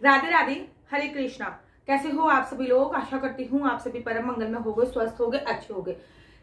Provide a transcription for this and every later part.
राधे राधे, हरे कृष्णा। कैसे हो आप सभी लोग? आशा करती हूँ आप सभी परम मंगल में होगे, स्वस्थ होगे, अच्छे होगे।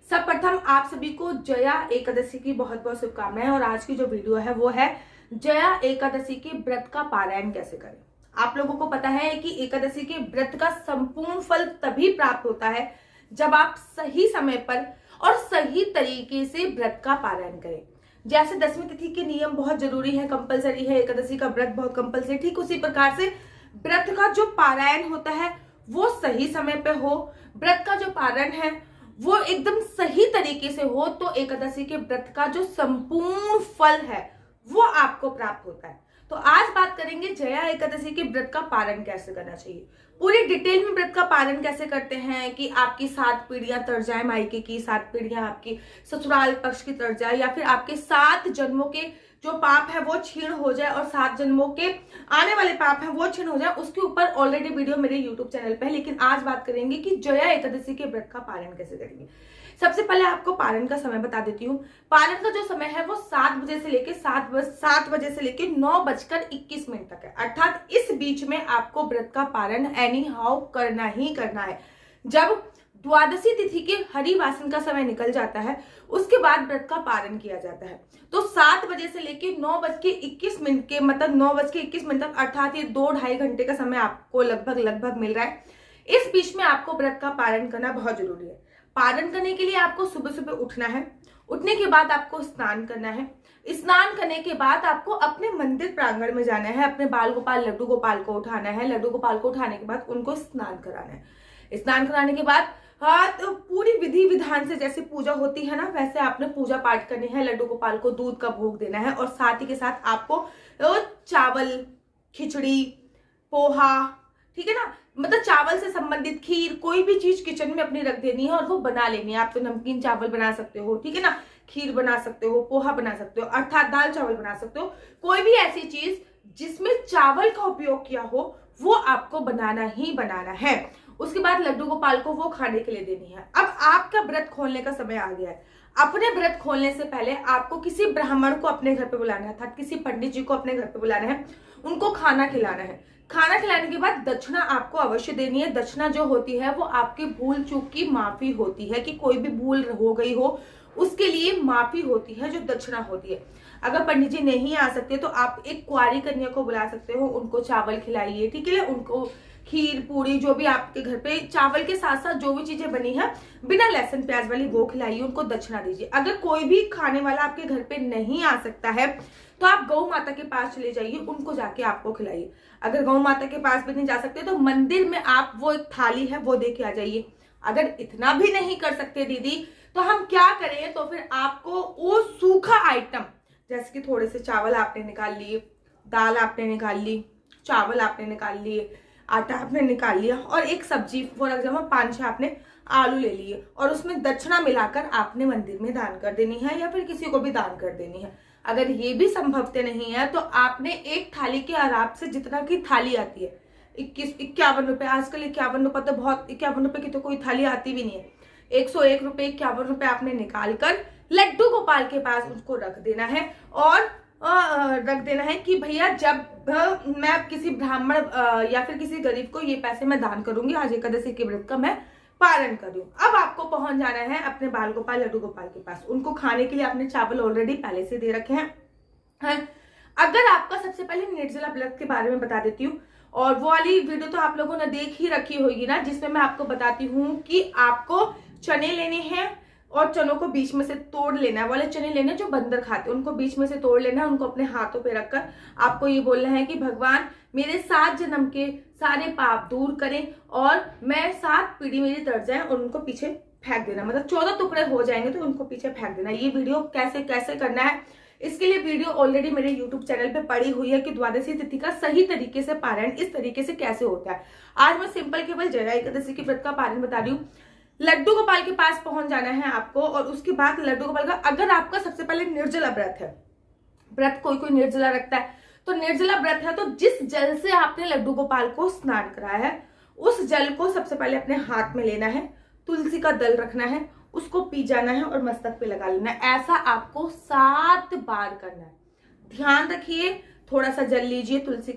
सब प्रथम आप सभी को जया एकादशी की बहुत बहुत शुभकामनाएं। और आज की जो वीडियो है वो है जया एकादशी के व्रत का पारायण कैसे करें। आप लोगों को पता है कि एकादशी के व्रत का संपूर्ण फल तभी प्राप्त होता है जब आप सही समय पर और सही तरीके से व्रत का पारायण करें। जैसे दसवीं तिथि के नियम बहुत जरूरी है, कंपलसरी है, एकादशी का व्रत बहुत कंपलसरी, ठीक उसी प्रकार से व्रत का जो पारायण होता है वो सही समय पे हो, व्रत का जो पारायण है वो एकदम सही तरीके से हो, तो एकादशी के व्रत का जो संपूर्ण फल है वो आपको प्राप्त होता है। तो आज बात करेंगे जया एकादशी के व्रत का पारण कैसे करना चाहिए। पूरी डिटेल में व्रत का पारण कैसे करते हैं कि आपकी 7 पीढ़ियां तर जाए, मायके की 7 पीढ़ियां आपकी ससुराल पक्ष की तर जाए, या फिर आपके 7 जन्मों के जो पाप है वो क्षीण हो जाए और 7 जन्मों के आने वाले पाप है वो क्षीण हो जाए। उसके ऊपर ऑलरेडी वीडियो मेरे यूट्यूब चैनल पे है, लेकिन आज बात करेंगे कि जया एकादशी के व्रत का पारण कैसे करेंगे। सबसे पहले आपको पारण का समय बता देती हूँ। पारण का जो समय है वो 7 बजे से लेके 7 बजे से लेके 9:21 तक है, अर्थात इस बीच में आपको व्रत का पारण एनी हाउ करना ही करना है। जब द्वादशी तिथि के हरिवासन का समय निकल जाता है उसके बाद व्रत का पारण किया जाता है। तो 7 बजे से लेके 9:21 के मतलब 9:21 तक, अर्थात ये 2-2.5 घंटे का समय आपको लगभग मिल रहा है। इस बीच में आपको व्रत का पारण करना बहुत जरूरी है। पारण करने के लिए आपको सुबह सुबह उठना है। उठने के बाद आपको स्नान करना है। स्नान करने के बाद आपको अपने मंदिर प्रांगण में जाना है, अपने बाल गोपाल लड्डू गोपाल को उठाना है। लड्डू गोपाल को उठाने के बाद उनको स्नान कराना है। स्नान कराने के बाद तो पूरी विधि विधान से जैसे पूजा होती है ना, वैसे आपने पूजा पाठ करनी है। लड्डू गोपाल को दूध का भोग देना है और साथ ही के साथ आपको चावल, खिचड़ी, पोहा, ठीक है ना, मतलब चावल से संबंधित खीर, कोई भी चीज किचन में अपनी रख देनी है और वो बना लेनी है। आप तो नमकीन चावल बना सकते हो, ठीक है ना, खीर बना सकते हो, पोहा बना सकते हो, अर्थात दाल चावल बना सकते हो। कोई भी ऐसी चीज जिसमें चावल का उपयोग किया हो वो आपको बनाना ही बनाना है। उसके बाद लड्डू गोपाल को वो खाने के लिए देनी है। अब आपका व्रत खोलने का समय आ गया है। अपने व्रत खोलने से पहले आपको किसी ब्राह्मण को अपने घर पे बुलाना है, अर्थात किसी पंडित जी को अपने घर पे बुलाना है, उनको खाना खिलाना है। खाना खिलाने के बाद दक्षिणा आपको अवश्य देनी है। दक्षिणा जो होती है वो आपकी भूल चूक की माफी होती है, कि कोई भी भूल हो गई हो उसके लिए माफी होती है जो दक्षिणा होती है। अगर पंडित जी नहीं आ सकते तो आप एक कुंवारी कन्या को बुला सकते हो, उनको चावल खिलाइए, ठीक है, उनको खीर पूरी जो भी आपके घर पे चावल के साथ साथ जो भी चीजें बनी है बिना लहसुन प्याज वाली वो खिलाइए, उनको दक्षिणा दीजिए। अगर कोई भी खाने वाला आपके घर पे नहीं आ सकता है तो आप गौ माता के पास चले जाइए, उनको जाके आपको खिलाइए। अगर गौ माता के पास भी नहीं जा सकते तो मंदिर में आप वो एक थाली है वो दे के आ जाइए। अगर इतना भी नहीं कर सकते दीदी तो हम क्या करें, तो फिर आपको वो सूखा आइटम जैसे कि थोड़े से चावल आपने निकाल लिए, दाल आपने निकाल ली, चावल आपने निकाल लिए, आटा आपने निकाल लिया और एक सब्जी फॉर एग्जाम्पल 5-6 आपने आलू ले लिए और उसमें दक्षिणा मिलाकर आपने मंदिर में दान कर देनी है या फिर किसी को भी दान कर देनी है। अगर ये भी संभवते नहीं है तो आपने एक थाली के आराम से, जितना की थाली आती है 51 रुपए, आजकल 51 रुपए तो बहुत, 51 रुपए की तो कोई थाली आती भी नहीं है, 101 रुपए 51 रुपए आपने निकाल कर लड्डू गोपाल के पास उसको रख देना है और रख देना है कि भैया जब मैं किसी ब्राह्मण या फिर किसी गरीब को ये पैसे मैं दान करूंगी, आज एकादशी के व्रत का मैं पारण करूं। अब आपको पहुंच जाना है अपने बाल गोपाल लड्डू गोपाल के पास। उनको खाने के लिए आपने चावल ऑलरेडी पहले से दे रखे हैं। अगर आपका, सबसे पहले निर्जला व्रत के बारे में बता देती हूँ, और वो वाली वीडियो तो आप लोगों ने देख ही रखी होगी ना, जिसमें मैं आपको बताती हूँ कि आपको चने लेने हैं और चनों को बीच में से तोड़ लेना है। वाले चने लेने जो बंदर खाते हैं उनको बीच में से तोड़ लेना है, उनको अपने हाथों पे रखकर आपको ये बोलना है कि भगवान मेरे 7 जन्म के सारे पाप दूर करें और मैं 7 पीढ़ी मेरी तर जाए, और उनको पीछे फेंक देना, मतलब 14 टुकड़े हो जाएंगे तो उनको पीछे फेंक देना। ये वीडियो कैसे कैसे करना है इसके लिए वीडियो ऑलरेडी मेरे यूट्यूब चैनल पे पड़ी हुई है कि द्वादशी तिथि का सही तरीके से पारायण इस तरीके से कैसे होता है। आज मैं सिंपल केवल जया एकादशी के व्रत का पारायण बता रही हूँ। लड्डू गोपाल के पास पहुंच जाना है आपको और उसके बाद लड्डू गोपाल का, अगर आपका सबसे पहले निर्जला व्रत है, व्रत कोई कोई निर्जला रखता है, तो निर्जला व्रत है तो जिस जल से आपने लड्डू गोपाल को स्नान कराया है उस जल को सबसे पहले अपने हाथ में लेना है, तुलसी का दल रखना है, उसको पी जाना है और मस्तक पे लगा लेना है। ऐसा आपको 7 बार करना है। ध्यान रखिए, थोड़ा सा जल लीजिए तुलसी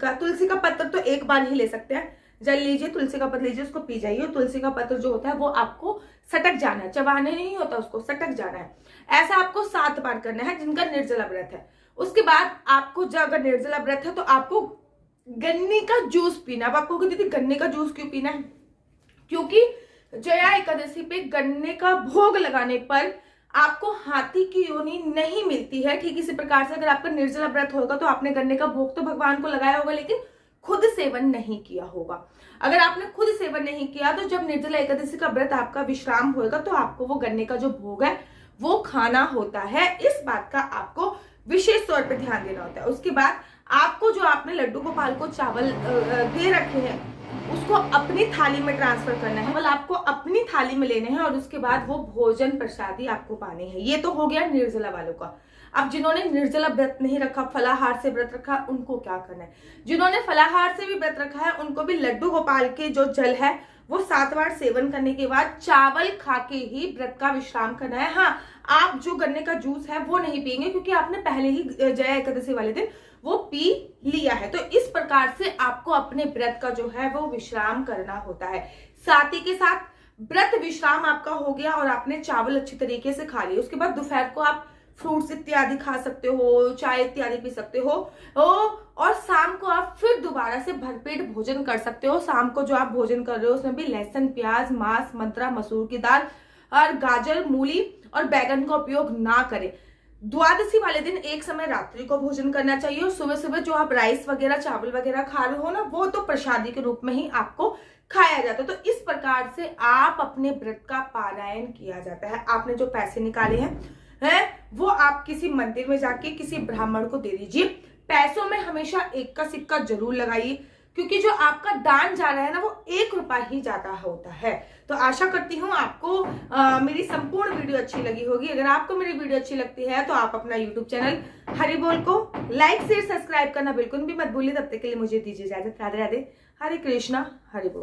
का पत्तर तो एक बार ही ले सकते हैं। जल लीजिए, तुलसी का पत्तर लीजिए, उसको पी जाइए। तुलसी का पत्तर जो होता है वो आपको सटक जाना है, चबाने नहीं होता उसको, सटक जाना है। ऐसा आपको 7 बार करना है जिनका निर्जला व्रत है। उसके बाद आपको जब अगर निर्जला व्रत है तो आपको गन्ने का जूस पीना। अब आपको दीदी गन्ने का जूस क्यों पीना है? क्योंकि जया एकादशी पे गन्ने का भोग लगाने पर आपको हाथी की योनि नहीं मिलती है। ठीक इसी प्रकार से अगर आपका निर्जला व्रत होगा तो आपने गन्ने का भोग तो भगवान को लगाया होगा लेकिन खुद सेवन नहीं किया होगा। अगर आपने खुद सेवन नहीं किया तो जब निर्जला एकादशी का व्रत आपका विश्राम होगा तो आपको वो गन्ने का जो भोग है वो खाना होता है। इस बात का आपको विशेष तौर पर ध्यान देना होता है। उसके बाद आपको जो आपने लड्डू गोपाल को चावल दे रखे हैं उसको अपनी थाली में ट्रांसफर करना है। केवल आपको अपनी थाली में लेने हैं और उसके बाद वो भोजन प्रसादी आपको पाने हैं। ये तो हो गया निर्जला वालों का। अब जिन्होंने निर्जला व्रत नहीं रखा, फलाहार से व्रत रखा, उनको क्या करना है? जिन्होंने फलाहार से भी व्रत रखा है उनको भी लड्डू गोपाल के जो जल है वो 7 बार सेवन करने के बाद चावल खा के ही व्रत का विश्राम करना है। हाँ, आप जो गन्ने का जूस है वो नहीं पिएंगे क्योंकि आपने पहले ही जया एकादशी वाले दिन वो पी लिया है। तो इस प्रकार से आपको अपने व्रत का जो है वो विश्राम करना होता है। साथ ही के साथ व्रत विश्राम आपका हो गया और आपने चावल अच्छी तरीके से खा लिए। उसके बाद दोपहर को आप फ्रूट्स इत्यादि खा सकते हो, चाय इत्यादि पी सकते हो और शाम को आप फिर दोबारा से भरपेट भोजन कर सकते हो। शाम को जो आप भोजन कर रहे हो उसमें भी लहसुन, प्याज, मांस, मंत्रा, मसूर की दाल और गाजर, मूली और बैगन का उपयोग ना करें। द्वादशी वाले दिन एक समय रात्रि को भोजन करना चाहिए और सुबह सुबह जो आप राइस वगैरह, चावल वगैरह खा रहे हो ना, वो तो प्रसादी के रूप में ही आपको खाया जाता है। तो इस प्रकार से आप अपने व्रत का पारायण किया जाता है। आपने जो पैसे निकाले हैं वो आप किसी मंदिर में जाके किसी ब्राह्मण को दे दीजिए। पैसों में हमेशा 1 का सिक्का जरूर लगाइए क्योंकि जो आपका दान जा रहा है ना वो 1 रुपया ही जाता होता है। तो आशा करती हूँ आपको मेरी संपूर्ण वीडियो अच्छी लगी होगी। अगर आपको मेरी वीडियो अच्छी लगती है तो आप अपना यूट्यूब चैनल हरि बोल को लाइक शेयर सब्सक्राइब करना बिल्कुल भी मत भूलिए। तब तक के लिए मुझे दीजिए इजाजत। राधे राधे, हरे कृष्णा, हरि बोल।